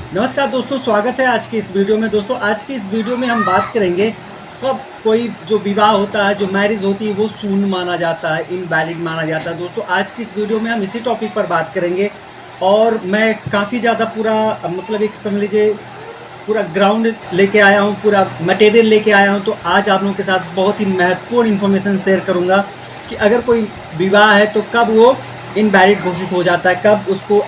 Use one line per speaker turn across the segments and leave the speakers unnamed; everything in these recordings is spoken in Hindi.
नमस्कार दोस्तों, स्वागत है आज की इस वीडियो में। दोस्तों, आज की इस वीडियो में हम बात करेंगे कब कोई जो विवाह होता है, जो मैरिज होती है, वो शून्य माना जाता है, इनवैलिड माना जाता है। दोस्तों, आज की इस वीडियो में हम इसी टॉपिक पर बात करेंगे और मैं काफ़ी ज़्यादा पूरा मतलब एक समझ लीजिए पूरा ग्राउंड लेके आया हूँ, पूरा मटेरियल लेके आया हूँ। तो आज आप लोगों के साथ बहुत ही महत्वपूर्ण इन्फॉर्मेशन शेयर करूँगा कि अगर कोई विवाह है तो कब वो इनवैलिड घोषित हो जाता है, कब उसको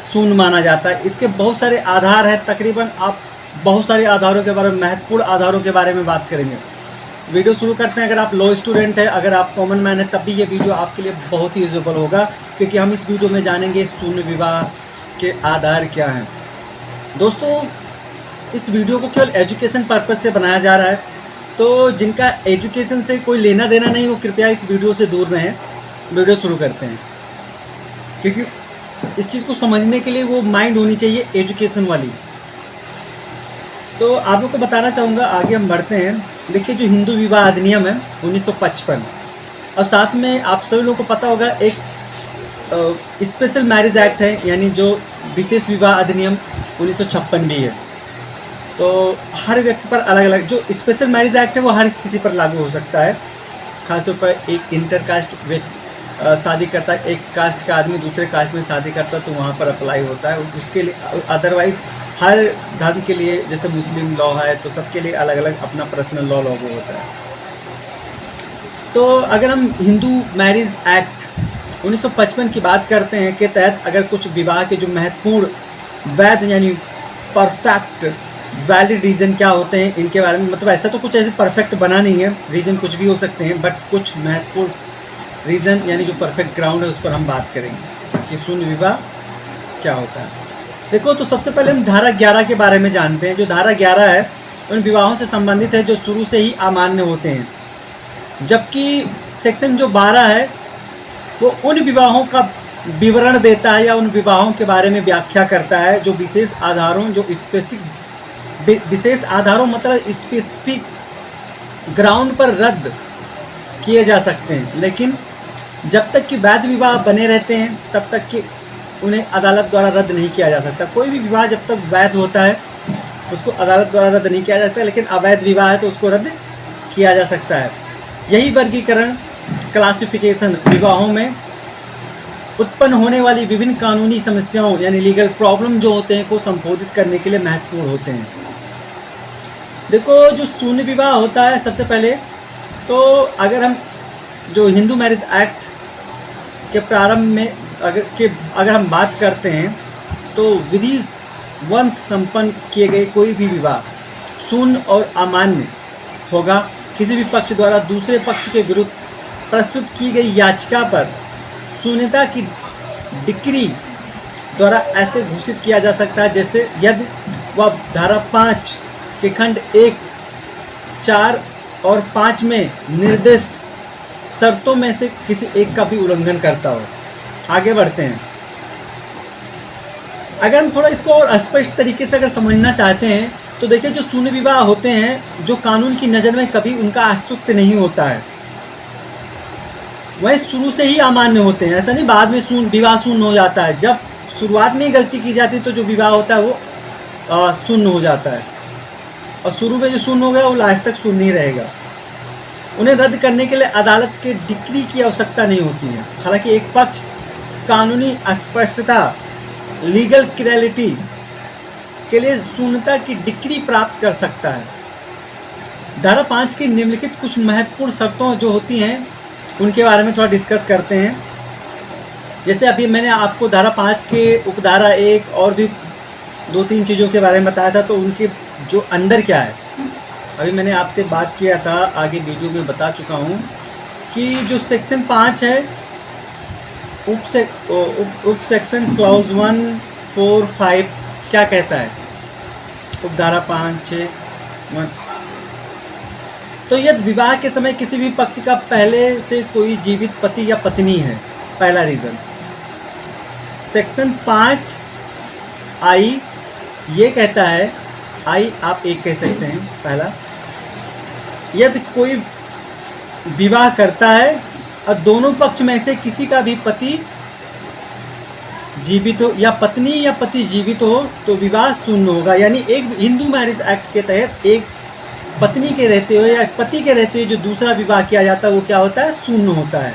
शून्य माना जाता है। इसके बहुत सारे आधार हैं, तकरीबन आप बहुत सारे आधारों के बारे में, महत्वपूर्ण आधारों के बारे में बात करेंगे। वीडियो शुरू करते हैं। अगर आप लॉ स्टूडेंट हैं, अगर आप कॉमन मैन हैं, तब भी ये वीडियो आपके लिए बहुत ही यूजेबल होगा, क्योंकि हम इस वीडियो में जानेंगे शून्य विवाह के आधार क्या हैं। दोस्तों, इस वीडियो को केवल एजुकेशन पर्पज़ से बनाया जा रहा है, तो जिनका एजुकेशन से कोई लेना देना नहीं हो, कृपया इस वीडियो से दूर रहें। वीडियो शुरू करते हैं, क्योंकि इस चीज़ को समझने के लिए वो माइंड होनी चाहिए एजुकेशन वाली। तो आप लोग को बताना चाहूँगा, आगे हम बढ़ते हैं। देखिए, जो हिंदू विवाह अधिनियम है 1955, और साथ में आप सभी लोगों को पता होगा एक स्पेशल मैरिज एक्ट है, यानी जो विशेष विवाह अधिनियम 1956 भी है। तो हर व्यक्ति पर अलग अलग जो स्पेशल मैरिज एक्ट है वो हर किसी पर लागू हो सकता है। खासतौर पर एक इंटरकास्ट व्यक्ति शादी करता है, एक कास्ट का आदमी दूसरे कास्ट में शादी करता है, तो वहाँ पर अप्लाई होता है उसके लिए। अदरवाइज़ हर धर्म के लिए, जैसे मुस्लिम लॉ है, तो सबके लिए अलग अलग अपना पर्सनल लॉ लागू होता है। तो अगर हम हिंदू मैरिज एक्ट 1955 की बात करते हैं के तहत अगर कुछ विवाह के जो महत्वपूर्ण वैध यानी परफेक्ट वैलिड रीज़न क्या होते हैं, इनके बारे में, मतलब ऐसा तो कुछ ऐसे परफेक्ट बना नहीं है, रीज़न कुछ भी हो सकते हैं, बट कुछ महत्वपूर्ण रीज़न यानी जो परफेक्ट ग्राउंड है उस पर हम बात करेंगे कि शून्य विवाह क्या होता है। देखो, तो सबसे पहले हम धारा 11 के बारे में जानते हैं। जो धारा 11 है उन विवाहों से संबंधित है जो शुरू से ही अमान्य होते हैं, जबकि सेक्शन जो 12 है वो उन विवाहों का विवरण देता है या उन विवाहों के बारे में व्याख्या करता है जो विशेष आधारों, जो विशेष आधारों मतलब स्पेसिफिक ग्राउंड पर रद्द किए जा सकते हैं। लेकिन जब तक कि वैध विवाह बने रहते हैं तब तक कि उन्हें अदालत द्वारा रद्द नहीं किया जा सकता। कोई भी विवाह जब तक वैध होता है उसको अदालत द्वारा रद्द नहीं किया जा सकता, लेकिन अवैध विवाह है तो उसको रद्द किया जा सकता है। यही वर्गीकरण, क्लासिफिकेशन विवाहों में उत्पन्न होने वाली विभिन्न कानूनी समस्याओं यानी लीगल प्रॉब्लम जो होते हैं को संबोधित करने के लिए महत्वपूर्ण होते हैं। देखो, जो शून्य विवाह होता है, सबसे पहले तो अगर हम जो हिंदू मैरिज एक्ट के प्रारंभ में अगर हम बात करते हैं तो विधिवत संपन्न किए गए कोई भी विवाह शून्य और अमान्य होगा। किसी भी पक्ष द्वारा दूसरे पक्ष के विरुद्ध प्रस्तुत की गई याचिका पर शून्यता की डिक्री द्वारा ऐसे घोषित किया जा सकता है जैसे यदि वह धारा 5 के खंड 1, 4 और 5 में निर्दिष्ट शर्तों में से किसी एक का भी उल्लंघन करता हो। आगे बढ़ते हैं। अगर हम थोड़ा इसको और स्पष्ट तरीके से अगर समझना चाहते हैं तो देखिए, जो शून्य विवाह होते हैं जो कानून की नज़र में कभी उनका अस्तित्व नहीं होता है, वह शुरू से ही अमान्य होते हैं। ऐसा नहीं बाद में विवाह शून्य हो जाता है। जब शुरुआत में ही गलती की जाती है तो जो विवाह होता है वो शून्य हो जाता है, और शुरू में जो शून्य हो गया वो लास्ट तक शून्य ही रहेगा। उन्हें रद्द करने के लिए अदालत के डिक्री की आवश्यकता नहीं होती है। हालांकि एक पक्ष कानूनी अस्पष्टता, लीगल क्लैरिटी के लिए शून्यता की डिक्री प्राप्त कर सकता है। धारा 5 की निम्नलिखित कुछ महत्वपूर्ण शर्तों जो होती हैं उनके बारे में थोड़ा डिस्कस करते हैं। जैसे अभी मैंने आपको धारा 5 के उपधारा 1 और भी 2-3 चीज़ों के बारे में बताया था, तो उनके जो अंदर क्या है अभी मैंने आपसे बात किया था, आगे वीडियो में बता चुका हूँ कि जो सेक्शन 5 है उप सेक्शन क्लॉज 1, 4, 5 क्या कहता है, उपधारा 5, 6, 1। तो यदि विवाह के समय किसी भी पक्ष का पहले से कोई जीवित पति या पत्नी है, पहला रीज़न। सेक्शन 5 आई ये कहता है, आई आप एक कह सकते हैं पहला, यदि कोई विवाह करता है और दोनों पक्ष में से किसी का भी पति जीवित हो या पत्नी या पति जीवित हो तो विवाह शून्य होगा। यानी एक हिंदू मैरिज एक्ट के तहत एक पत्नी के रहते हुए या पति के रहते हुए जो दूसरा विवाह किया जाता है वो क्या होता है, शून्य होता है।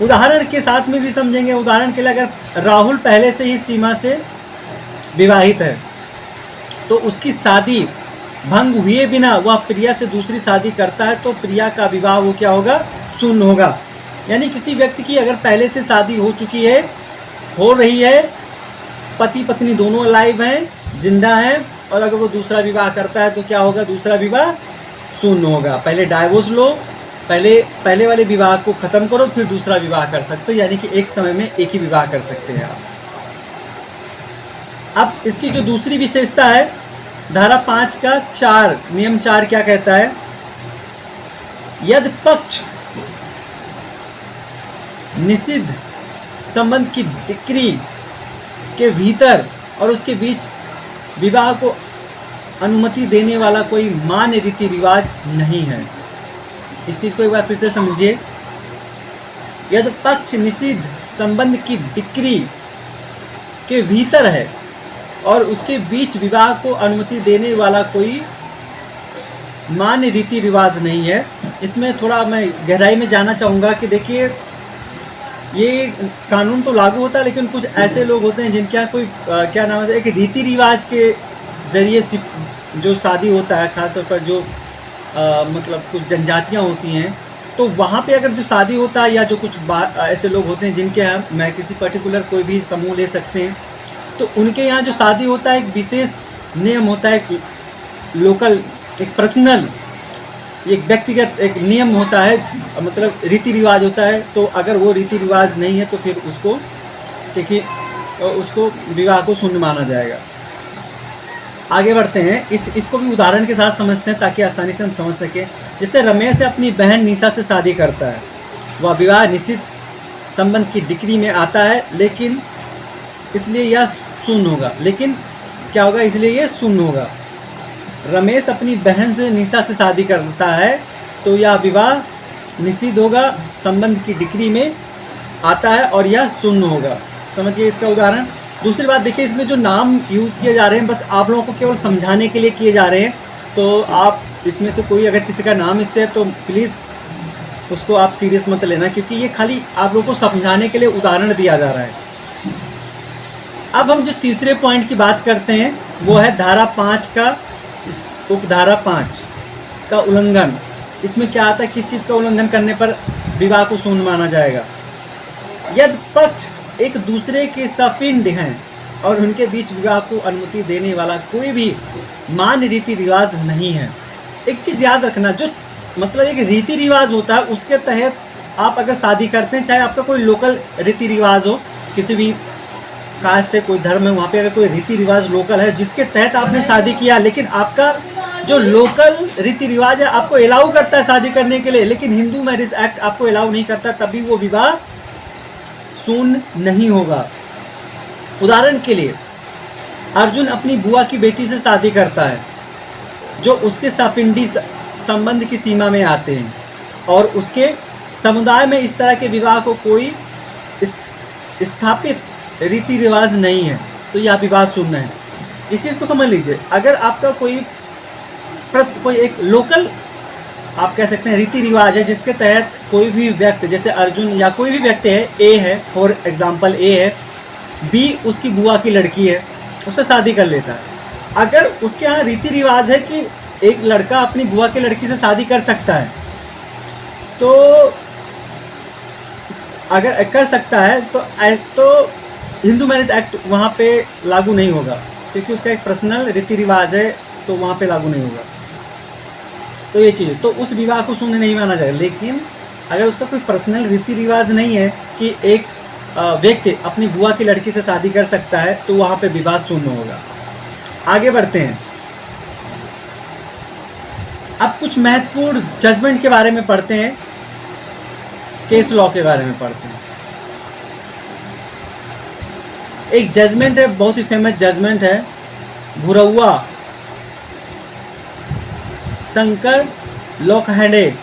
उदाहरण के साथ में भी समझेंगे। उदाहरण के लिए अगर राहुल पहले से ही सीमा से विवाहित है तो उसकी शादी भंग हुए बिना वह प्रिया से दूसरी शादी करता है तो प्रिया का विवाह वो क्या होगा, शून्य होगा। यानी किसी व्यक्ति की अगर पहले से शादी हो चुकी है, हो रही है, पति पत्नी दोनों लाइव हैं, जिंदा हैं, और अगर वो दूसरा विवाह करता है तो क्या होगा, दूसरा विवाह शून्य होगा। पहले डाइवोर्स लो, पहले वाले विवाह को ख़त्म करो, फिर दूसरा विवाह कर सकते हो। यानी कि एक समय में एक ही विवाह कर सकते हैं आप। अब इसकी जो दूसरी विशेषता है, धारा 5 का 4 नियम 4 क्या कहता है, यदि पक्ष निषिद्ध संबंध की डिक्री के भीतर और उसके बीच विवाह को अनुमति देने वाला कोई मान्य रीति रिवाज नहीं है। इस चीज़ को एक बार फिर से समझिए। यदि पक्ष निषिद्ध संबंध की डिक्री के भीतर है और उसके बीच विवाह को अनुमति देने वाला कोई मान्य रीति रिवाज नहीं है। इसमें थोड़ा मैं गहराई में जाना चाहूँगा कि देखिए, ये कानून तो लागू होता है लेकिन कुछ ऐसे लोग होते हैं जिनके यहाँ कोई क्या नाम है, एक रीति रिवाज के जरिए जो शादी होता है, ख़ासतौर पर जो मतलब कुछ जनजातियाँ होती हैं, तो वहाँ पे अगर जो शादी होता है या जो कुछ ऐसे लोग होते हैं जिनके यहाँ, मैं किसी पर्टिकुलर कोई भी समूह ले सकते हैं, तो उनके यहाँ जो शादी होता है एक विशेष नियम होता है, एक लोकल, एक पर्सनल, एक व्यक्तिगत एक नियम होता है, मतलब रीति रिवाज होता है। तो अगर वो रीति रिवाज नहीं है तो फिर उसको देखिए, उसको विवाह को शून्य माना जाएगा। आगे बढ़ते हैं, इसको भी उदाहरण के साथ समझते हैं ताकि आसानी से हम समझ सकें। जैसे रमेश अपनी बहन निशा से शादी करता है, वह विवाह निश्चित संबंध की डिग्री में आता है, लेकिन इसलिए यह शून्य होगा। लेकिन क्या होगा, इसलिए यह शून्य होगा। रमेश अपनी बहन से निशा से शादी करता है तो यह विवाह निषिद्ध होगा, संबंध की डिग्री में आता है और यह शून्य होगा। समझिए इसका उदाहरण। दूसरी बात देखिए, इसमें जो नाम यूज़ किए जा रहे हैं बस आप लोगों को केवल समझाने के लिए किए जा रहे हैं। तो आप इसमें से कोई अगर किसी का नाम इससे है तो प्लीज़ उसको आप सीरियस मत लेना, क्योंकि ये खाली आप लोगों को समझाने के लिए उदाहरण दिया जा रहा है। अब हम जो तीसरे पॉइंट की बात करते हैं वो है धारा 5 का उपधारा 5 का उल्लंघन। इसमें क्या आता है, किस चीज़ का उल्लंघन करने पर विवाह को शून्य माना जाएगा। यदि पक्ष एक दूसरे के सपिंड हैं और उनके बीच विवाह को अनुमति देने वाला कोई भी मान्य रीति रिवाज नहीं है। एक चीज़ याद रखना, जो मतलब एक रीति रिवाज होता है उसके तहत आप अगर शादी करते हैं, चाहे आपका कोई लोकल रीति रिवाज हो, किसी भी कास्ट है, कोई धर्म है, वहाँ पे अगर कोई रीति रिवाज लोकल है जिसके तहत आपने शादी किया, लेकिन आपका जो लोकल रीति रिवाज है आपको अलाउ करता है शादी करने के लिए, लेकिन हिंदू मैरिज एक्ट आपको अलाउ नहीं करता, तभी वो विवाह शून्य नहीं होगा। उदाहरण के लिए, अर्जुन अपनी बुआ की बेटी से शादी करता है जो उसके सापिंडी संबंध की सीमा में आते हैं और उसके समुदाय में इस तरह के विवाह को कोई स्थापित रीति रिवाज नहीं है, तो यह विवाह शून्य है। इस चीज़ को समझ लीजिए। अगर आपका कोई एक लोकल आप कह सकते हैं रीति रिवाज है जिसके तहत कोई भी व्यक्ति, जैसे अर्जुन या कोई भी व्यक्ति है, ए है फॉर एग्जांपल, ए है, बी उसकी बुआ की लड़की है, उससे शादी कर लेता है। अगर उसके यहाँ रीति रिवाज है कि एक लड़का अपनी बुआ की लड़की से शादी कर सकता है, तो अगर कर सकता है तो हिंदू मैरिज एक्ट वहाँ पे लागू नहीं होगा, क्योंकि उसका एक पर्सनल रीति रिवाज है, तो वहाँ पे लागू नहीं होगा। तो ये चीज़, तो उस विवाह को शून्य नहीं माना जाएगा। लेकिन अगर उसका कोई पर्सनल रीति रिवाज नहीं है कि एक व्यक्ति अपनी बुआ की लड़की से शादी कर सकता है, तो वहाँ पे विवाह शून्य होगा। आगे बढ़ते हैं। अब कुछ महत्वपूर्ण जजमेंट के बारे में पढ़ते हैं, केस लॉ के बारे में पढ़ते हैं। एक जजमेंट है, बहुत ही फेमस जजमेंट है, भुरौआ शंकर लोखंडे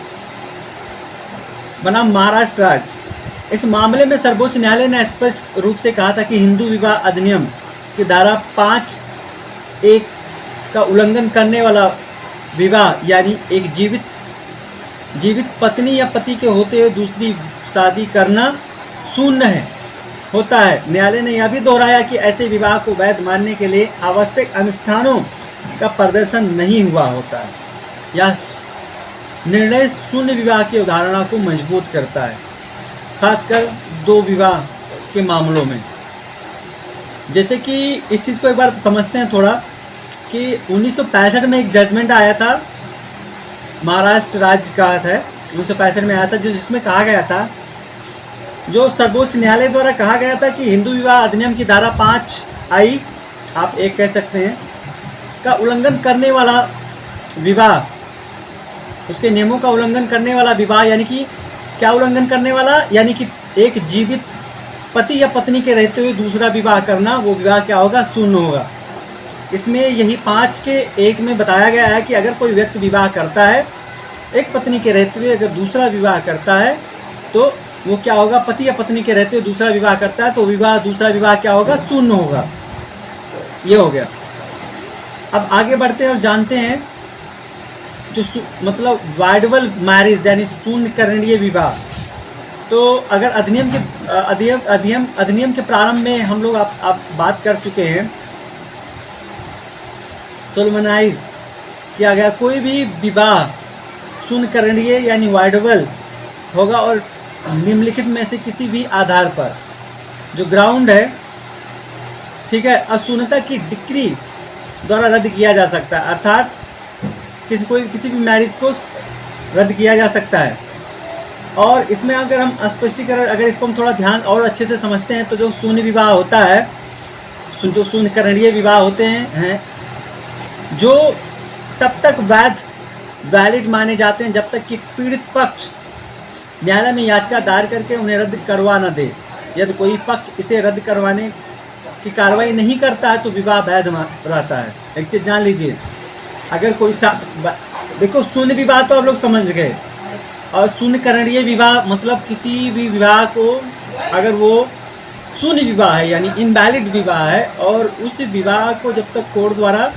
बनाम महाराष्ट्र राज्य इस मामले में सर्वोच्च न्यायालय ने स्पष्ट रूप से कहा था कि हिंदू विवाह अधिनियम की धारा 5(1) का उल्लंघन करने वाला विवाह यानी एक जीवित पत्नी या पति के होते हुए दूसरी शादी करना शून्य है होता है। न्यायालय ने यह भी दोहराया कि ऐसे विवाह को वैध मानने के लिए आवश्यक अनुष्ठानों का प्रदर्शन नहीं हुआ होता है। यह निर्णय शून्य विवाह की अवधारणा को मजबूत करता है, खासकर दो विवाह के मामलों में। जैसे कि इस चीज़ को एक बार समझते हैं थोड़ा कि 1965 में एक जजमेंट आया था, महाराष्ट्र राज्य का है, 1965 में आया था, जिसमें कहा गया था, जो सर्वोच्च न्यायालय द्वारा कहा गया था कि हिंदू विवाह अधिनियम की धारा 5(i) आप एक कह सकते हैं का उल्लंघन करने वाला विवाह, उसके नियमों का उल्लंघन करने वाला विवाह, यानी कि क्या उल्लंघन करने वाला, यानी कि एक जीवित पति या पत्नी के रहते हुए दूसरा विवाह करना, वो विवाह क्या होगा, शून्य होगा। इसमें यही 5(1) में बताया गया है कि अगर कोई व्यक्ति विवाह करता है, एक पत्नी के रहते हुए अगर दूसरा विवाह करता है, तो वो क्या होगा, पति या पत्नी के रहते हुए दूसरा विवाह करता है, तो दूसरा विवाह क्या होगा, शून्य होगा। ये हो गया। अब आगे बढ़ते हैं और जानते हैं जो मतलब वाइडबल मैरिज यानी शून्य करणीय विवाह। तो अगर अधिनियम के प्रारंभ में हम लोग आप बात कर चुके हैं, सोलमनाइज किया गया कोई भी विवाह शून्य करणीय यानी वाइडबल होगा और निम्नलिखित में से किसी भी आधार पर जो ग्राउंड है, ठीक है, अशून्यता की डिक्री द्वारा रद्द किया जा सकता है। अर्थात किसी भी मैरिज को रद्द किया जा सकता है। और इसमें अगर हम स्पष्टीकरण, अगर इसको हम थोड़ा ध्यान और अच्छे से समझते हैं, तो जो शून्य विवाह होता है, जो शून्य करणीय विवाह होते हैं जो तब तक वैलिड माने जाते हैं जब तक कि पीड़ित पक्ष न्यायालय में याचिका दायर करके उन्हें रद्द करवा न दे। यदि कोई पक्ष इसे रद्द करवाने की कार्रवाई नहीं करता है तो विवाह वैध रहता है। एक चीज़ जान लीजिए, अगर कोई देखो, शून्य विवाह तो आप लोग समझ गए, और शून्य करणीय विवाह मतलब किसी भी विवाह को अगर वो शून्य विवाह है यानी इनवैलिड विवाह है, और उस विवाह को जब तक कोर्ट द्वारा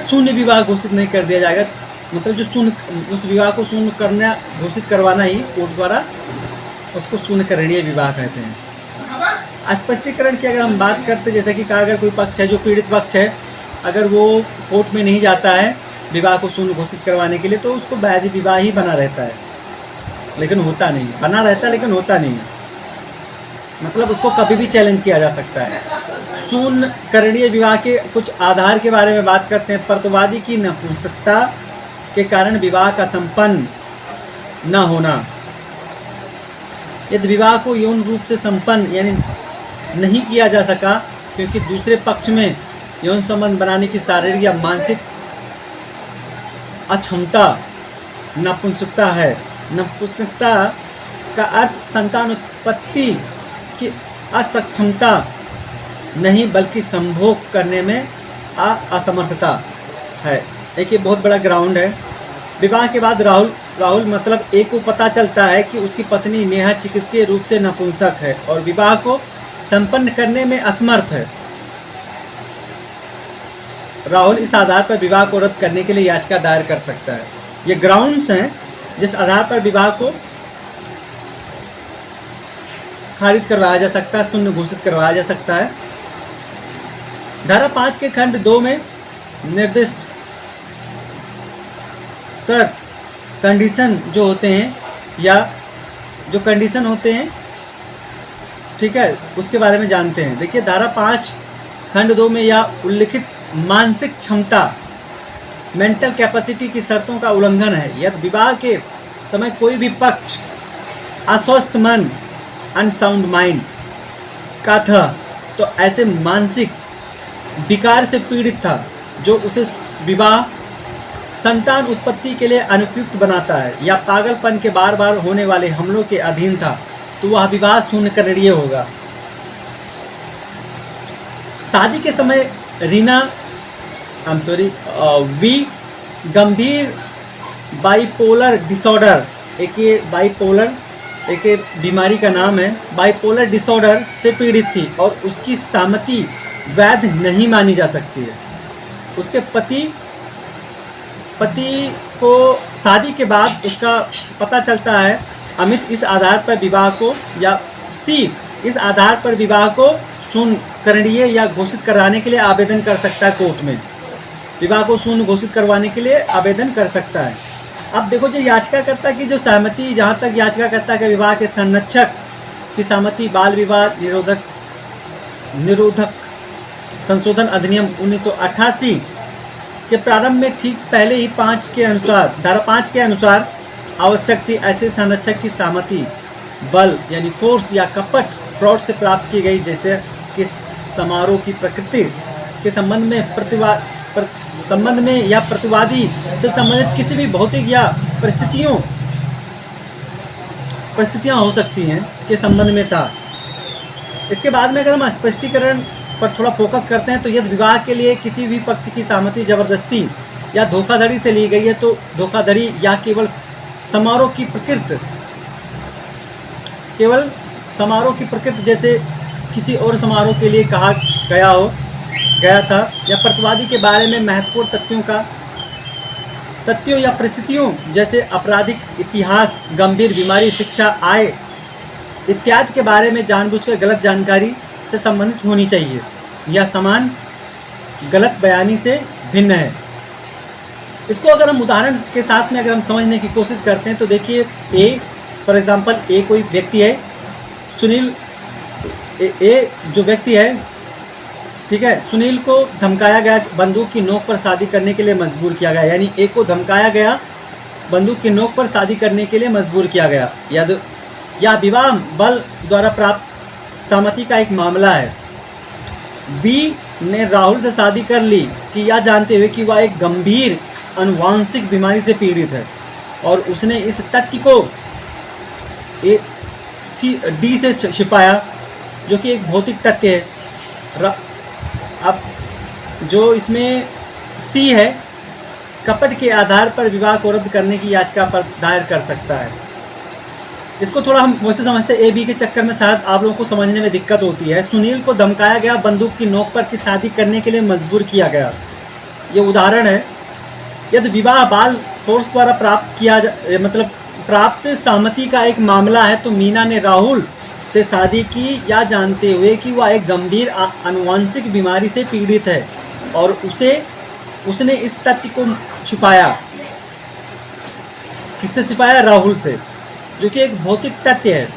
शून्य विवाह घोषित नहीं कर दिया जाएगा, मतलब जो उस विवाह को शून्य करना घोषित करवाना ही कोर्ट द्वारा, उसको शून्य करणीय विवाह कहते हैं। स्पष्टीकरण की अगर हम बात करते, जैसे कि कहा, अगर कोई पक्ष है जो पीड़ित पक्ष है, अगर वो कोर्ट में नहीं जाता है विवाह को शून्य घोषित करवाने के लिए, तो उसको वैध विवाह ही बना रहता है, लेकिन होता नहीं, बना रहता है लेकिन होता नहीं, मतलब उसको कभी भी चैलेंज किया जा सकता है। शून्य करणीय विवाह के कुछ आधार के बारे में बात करते हैं। प्रतिवादी की नपुंसकता के कारण विवाह का संपन्न न होना। यदि विवाह को यौन रूप से संपन्न यानी नहीं किया जा सका क्योंकि दूसरे पक्ष में यौन संबंध बनाने की शारीरिक या मानसिक अक्षमता नपुंसकता है। नपुंसकता का अर्थ संतान उत्पत्ति की असक्षमता नहीं बल्कि संभोग करने में असमर्थता है। एक ये बहुत बड़ा ग्राउंड है। विवाह के बाद राहुल मतलब एक को पता चलता है कि उसकी पत्नी नेहा चिकित्सीय रूप से नपुंसक है और विवाह को संपन्न करने में असमर्थ है। राहुल इस आधार पर विवाह को रद्द करने के लिए याचिका दायर कर सकता है। ये ग्राउंड्स हैं जिस आधार पर विवाह को खारिज करवाया जा सकता है, शून्य घोषित करवाया जा सकता है। धारा 5 के खंड 2 में निर्दिष्ट शर्त कंडीशन जो होते हैं या जो कंडीशन होते हैं, ठीक है, उसके बारे में जानते हैं। देखिए, धारा 5 खंड 2 में यह उल्लिखित मानसिक क्षमता मेंटल कैपेसिटी की शर्तों का उल्लंघन है। यदि विवाह के समय कोई भी पक्ष अस्वस्थ मन अनसाउंड माइंड का था तो ऐसे मानसिक विकार से पीड़ित था जो उसे विवाह संतान उत्पत्ति के लिए अनुपयुक्त बनाता है या पागलपन के बार बार होने वाले हमलों के अधीन था, तो वह विवाह शून्य करणीय होगा। शादी के समय वी गंभीर बाइपोलर डिसऑर्डर एक ये बाइपोलर, एक ये बीमारी का नाम है, बाइपोलर डिसऑर्डर से पीड़ित थी और उसकी सहमति वैध नहीं मानी जा सकती है। उसके पति को शादी के बाद उसका पता चलता है, अमित इस आधार पर विवाह को या सी इस आधार पर विवाह को शून्य करणीय या घोषित कराने के लिए आवेदन कर सकता है। कोर्ट में विवाह को शून्य घोषित करवाने के लिए आवेदन कर सकता है। अब देखो, जो याचिकाकर्ता की जो सहमति, जहाँ तक याचिकाकर्ता के विवाह के संरक्षक की सहमति बाल विवाह निरोधक संशोधन अधिनियम 1988 के प्रारंभ में ठीक पहले ही धारा 5 के अनुसार आवश्यक थी। ऐसे संरक्षक की सहमति बल यानी फोर्स या कपट फ्रॉड से प्राप्त की गई, जैसे कि समारोह की प्रकृति के संबंध में या प्रतिवादी से संबंधित किसी भी भौतिक या परिस्थितियां हो सकती हैं के संबंध में था। इसके बाद में अगर हम स्पष्टीकरण पर थोड़ा फोकस करते हैं तो यदि विवाह के लिए किसी भी पक्ष की सहमति जबरदस्ती या धोखाधड़ी से ली गई है तो धोखाधड़ी या केवल समारोह की प्रकृति जैसे किसी और समारोह के लिए कहा गया था या प्रतिवादी के बारे में महत्वपूर्ण तथ्यों या परिस्थितियों जैसे आपराधिक इतिहास, गंभीर बीमारी, शिक्षा, आय इत्यादि के बारे में जानबूझकर गलत जानकारी से संबंधित होनी चाहिए या समान गलत बयानी से भिन्न है। इसको अगर हम उदाहरण के साथ में अगर हम समझने की कोशिश करते हैं तो देखिए, फॉर एग्जांपल ए कोई व्यक्ति है, सुनील ए जो व्यक्ति है, ठीक है, सुनील को धमकाया गया, बंदूक की नोक पर शादी करने के लिए मजबूर किया गया, यानी ए को धमकाया गया, बंदूक की नोक पर शादी करने के लिए मजबूर किया गया। या विवाह बल द्वारा प्राप्त सहमति का एक मामला है। बी ने राहुल से शादी कर ली कि यह जानते हुए कि वह एक गंभीर अनुवांशिक बीमारी से पीड़ित है और उसने इस तथ्य को डी से छिपाया, जो कि एक भौतिक तथ्य है। अब जो इसमें सी है, कपट के आधार पर विवाह को रद्द करने की याचिका पर दायर कर सकता है। इसको थोड़ा हम वैसे समझते हैं, ए बी के चक्कर में शायद आप लोगों को समझने में दिक्कत होती है। सुनील को धमकाया गया, बंदूक की नोक पर की शादी करने के लिए मजबूर किया गया, ये उदाहरण है। यदि विवाह बाल फोर्स द्वारा प्राप्त सहमति का एक मामला है तो मीना ने राहुल से शादी की या जानते हुए कि वह एक गंभीर आनुवंशिक बीमारी से पीड़ित है और उसने इस तथ्य को छुपाया। किससे छुपाया? राहुल से, जो कि एक भौतिक तथ्य है।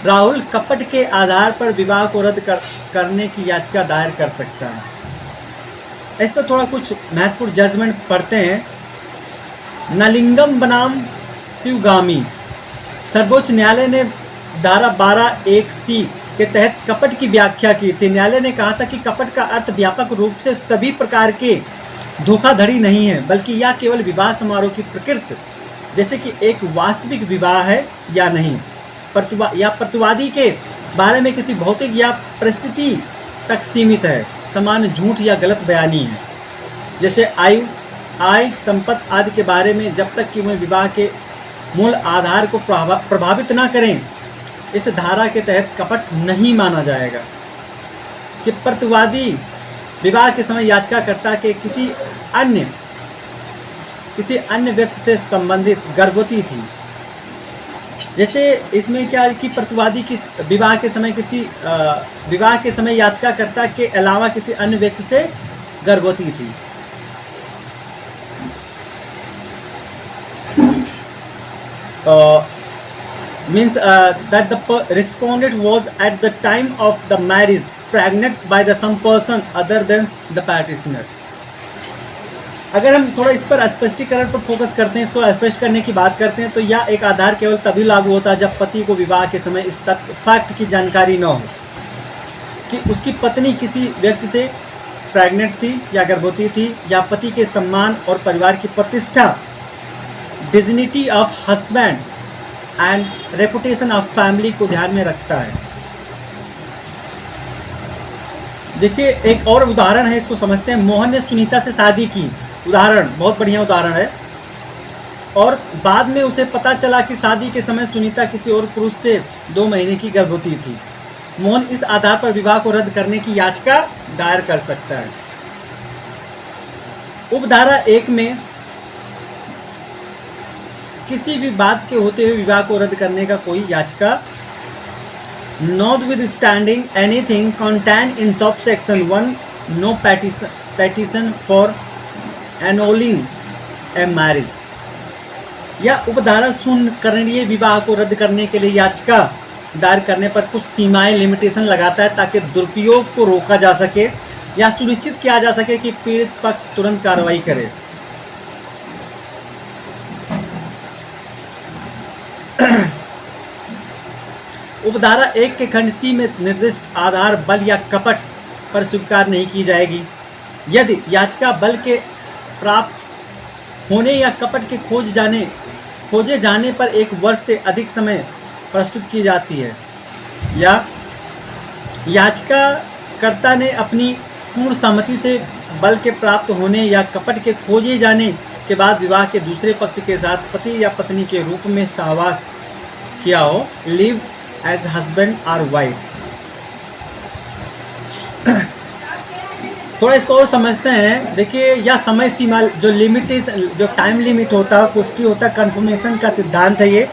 राहुल कपट के आधार पर विवाह को रद्द करने की याचिका दायर कर सकता है। इस पर थोड़ा कुछ महत्वपूर्ण जजमेंट पढ़ते हैं। नलिंगम बनाम शिवगामी, सर्वोच्च न्यायालय ने धारा 12(1)(c) के तहत कपट की व्याख्या की थी। न्यायालय ने कहा था कि कपट का अर्थ व्यापक रूप से सभी प्रकार के धोखाधड़ी नहीं है, बल्कि यह केवल विवाह समारोह की प्रकृति, जैसे कि एक वास्तविक विवाह है या नहीं, प्रतिवादी के बारे में किसी भौतिक या परिस्थिति तक सीमित है। समान झूठ या गलत बयानी है, जैसे आय, संपत्ति आदि के बारे में, जब तक कि वह विवाह के मूल आधार को प्रभावित न करें, इस धारा के तहत कपट नहीं माना जाएगा। कि प्रतिवादी विवाह के समय याचिकाकर्ता के किसी अन्य व्यक्ति से संबंधित गर्भवती थी। जैसे इसमें क्या है कि प्रतिवादी की विवाह के समय याचिकाकर्ता के अलावा किसी अन्य व्यक्ति से गर्भवती थी। means that the respondent was at the time of the marriage pregnant by some person other than the petitioner। अगर हम थोड़ा इस पर स्पष्टीकरण पर फोकस करते हैं, इसको स्पष्ट करने की बात करते हैं, तो यह एक आधार केवल तभी लागू होता है जब पति को विवाह के समय इस फैक्ट की जानकारी न हो कि उसकी पत्नी किसी व्यक्ति से प्रेग्नेंट थी या गर्भवती थी, या पति के सम्मान और परिवार की प्रतिष्ठा, dignity of husband and reputation of family को ध्यान में रखता है। देखिए, एक और उदाहरण है, इसको समझते हैं। मोहन ने सुनीता से शादी की। उदाहरण बहुत बढ़िया उदाहरण है। और बाद में उसे पता चला कि शादी के समय सुनीता किसी और पुरुष से 2 महीने की गर्भवती थी। मोहन इस आधार पर विवाह को रद्द करने की याचिका दायर कर सकता है। उपधारा 1 में किसी भी बात के होते हुए विवाह को रद्द करने का कोई याचिका notwithstanding anything contained in subsection 1 no petition for annulling a marriage या उपधारा 0 करणीय विवाह को रद्द करने के लिए याचिका दायर करने पर कुछ सीमाएं लिमिटेशन लगाता है ताकि दुरुपयोग को रोका जा सके या सुनिश्चित किया जा सके कि पीड़ित पक्ष तुरंत कार्रवाई करे। उपधारा 1 के खंड सी में निर्दिष्ट आधार बल या कपट पर स्वीकार नहीं की जाएगी। यदि याचिका बल के प्राप्त होने या कपट के खोजे जाने पर 1 वर्ष से अधिक समय प्रस्तुत की जाती है या याचिकाकर्ता ने अपनी पूर्ण सहमति से बल के प्राप्त होने या कपट के खोजे जाने के बाद विवाह के दूसरे पक्ष के साथ पति या पत्नी के रूप में सहवास किया हो, लिव एज हस्बैंड और वाइफ। थोड़ा इसको और समझते हैं। देखिए, यह समय सीमा जो लिमिटेशन जो टाइम लिमिट होता है, पुष्टि होता है, कन्फर्मेशन का सिद्धांत है ये।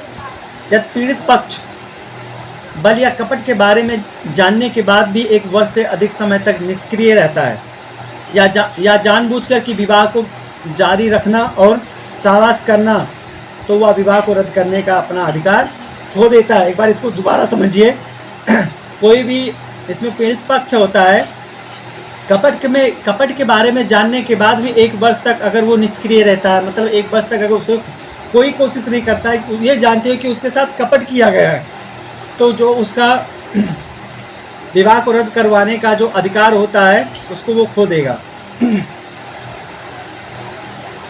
यदि पीड़ित पक्ष बल या कपट के बारे में जानने के बाद भी 1 वर्ष से अधिक समय तक निष्क्रिय रहता है या जानबूझकर कि विवाह को जारी रखना और सहवास करना, तो वह विवाह को रद्द करने का अपना अधिकार खो देता है। एक बार इसको दोबारा समझिए। कोई भी इसमें पीड़ित पक्ष होता है, कपट के बारे में जानने के बाद भी 1 वर्ष तक अगर वो निष्क्रिय रहता है, मतलब 1 वर्ष तक अगर उसे कोई कोशिश नहीं करता है, ये जानते हैं कि उसके साथ कपट किया गया है, तो जो उसका विवाह को रद्द करवाने का जो अधिकार होता है उसको वो खो देगा।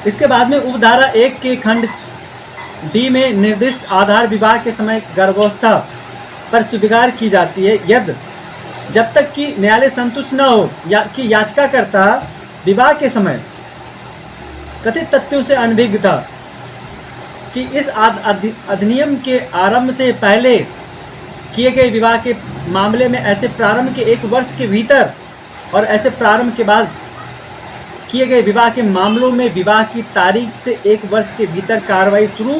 इसके बाद में उपधारा 1 के खंड डी में निर्दिष्ट आधार विवाह के समय गर्भावस्था पर स्वीकार की जाती है यदि जब तक कि न्यायालय संतुष्ट न हो या कि याचिकाकर्ता विवाह के समय कथित तथ्यों से अनभिज्ञ था कि इस अधिनियम के आरंभ से पहले किए गए विवाह के मामले में ऐसे प्रारंभ के 1 वर्ष के भीतर और ऐसे प्रारंभ के बाद किए गए विवाह के मामलों में विवाह की तारीख से 1 वर्ष के भीतर कार्रवाई शुरू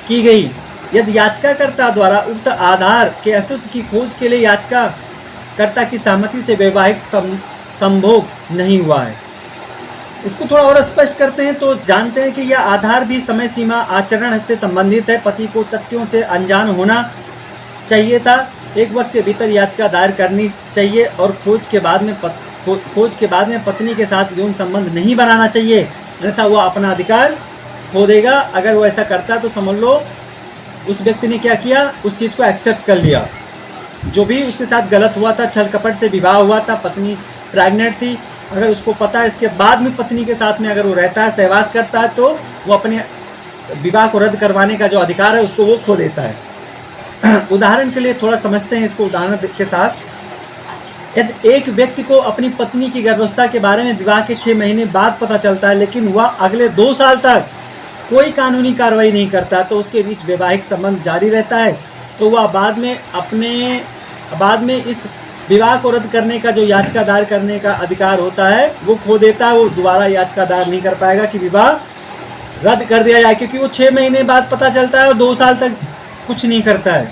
की गई यदि याचिकाकर्ता द्वारा उक्त आधार के अस्तित्व की खोज के लिए याचिकाकर्ता की सहमति से वैवाहिक संभोग नहीं हुआ है। इसको थोड़ा और स्पष्ट करते हैं तो जानते हैं कि यह आधार भी समय सीमा आचरण से संबंधित है। पति को तथ्यों से अनजान होना चाहिए था, 1 वर्ष के भीतर याचिका दायर करनी चाहिए और खोज के बाद में पत्नी के साथ यौन संबंध नहीं बनाना चाहिए, अन्यथा वह अपना अधिकार खो देगा। अगर वो ऐसा करता तो समझ लो उस व्यक्ति ने क्या किया, उस चीज़ को एक्सेप्ट कर लिया। जो भी उसके साथ गलत हुआ था, छल कपट से विवाह हुआ था, पत्नी प्रेग्नेंट थी, अगर उसको पता है इसके बाद में पत्नी के साथ में अगर वो रहता है, सहवास करता है, तो वो अपने विवाह को रद्द करवाने का जो अधिकार है उसको वो खो देता है। उदाहरण के लिए थोड़ा समझते हैं इसको उदाहरण के साथ। यदि एक व्यक्ति को अपनी पत्नी की गर्भावस्था के बारे में विवाह के 6 महीने बाद पता चलता है लेकिन वह अगले 2 साल तक कोई कानूनी कार्रवाई नहीं करता तो उसके बीच वैवाहिक संबंध जारी रहता है, तो वह बाद में इस विवाह को रद्द करने का जो याचिका दायर करने का अधिकार होता है वो खो देता है। वो दोबारा याचिका दायर नहीं कर पाएगा कि विवाह रद्द कर दिया जाए, क्योंकि वो 6 महीने बाद पता चलता है और 2 साल तक कुछ नहीं करता है।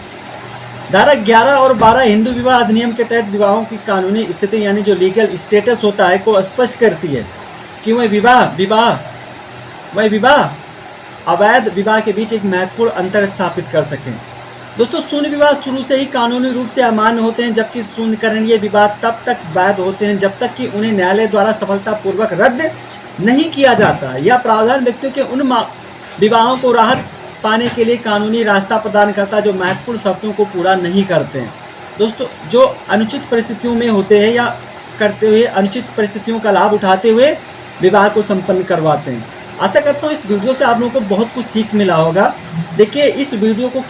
धारा 11 और 12 हिंदू विवाह अधिनियम के तहत विवाहों की कानूनी स्थिति यानी जो लीगल स्टेटस होता है को स्पष्ट करती है कि वह विवाह अवैध विवाह के बीच एक महत्वपूर्ण अंतर स्थापित कर सकें। दोस्तों, शून्य विवाह शुरू से ही कानूनी रूप से अमान्य होते हैं, जबकि शून्यकरणीय विवाह तब तक वैध होते हैं जब तक कि उन्हें न्यायालय द्वारा सफलतापूर्वक रद्द नहीं किया जाता। यह प्रावधान व्यक्तियों के उन विवाहों को राहत पाने के लिए कानूनी रास्ता प्रदान करता है जो महत्वपूर्ण शर्तों को पूरा नहीं करते हैं। दोस्तों, जो अनुचित परिस्थितियों में होते हैं या करते हुए अनुचित परिस्थितियों का लाभ उठाते हुए विवाह को संपन्न करवाते हैं। आशा करता हूँ इस वीडियो से आप लोगों को बहुत कुछ सीख मिला होगा। देखिए, इस वीडियो को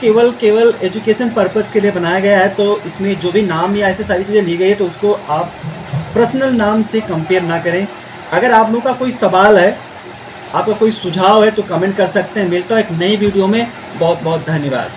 केवल एजुकेशन पर्पज़ के लिए बनाया गया है, तो इसमें जो भी नाम या ऐसे सारी चीज़ें ली गई है तो उसको आप पर्सनल नाम से कंपेयर ना करें। अगर आप लोगों का कोई सवाल है आपका कोई सुझाव है तो कमेंट कर सकते हैं। मिलता हूँ एक नई वीडियो में। बहुत बहुत धन्यवाद।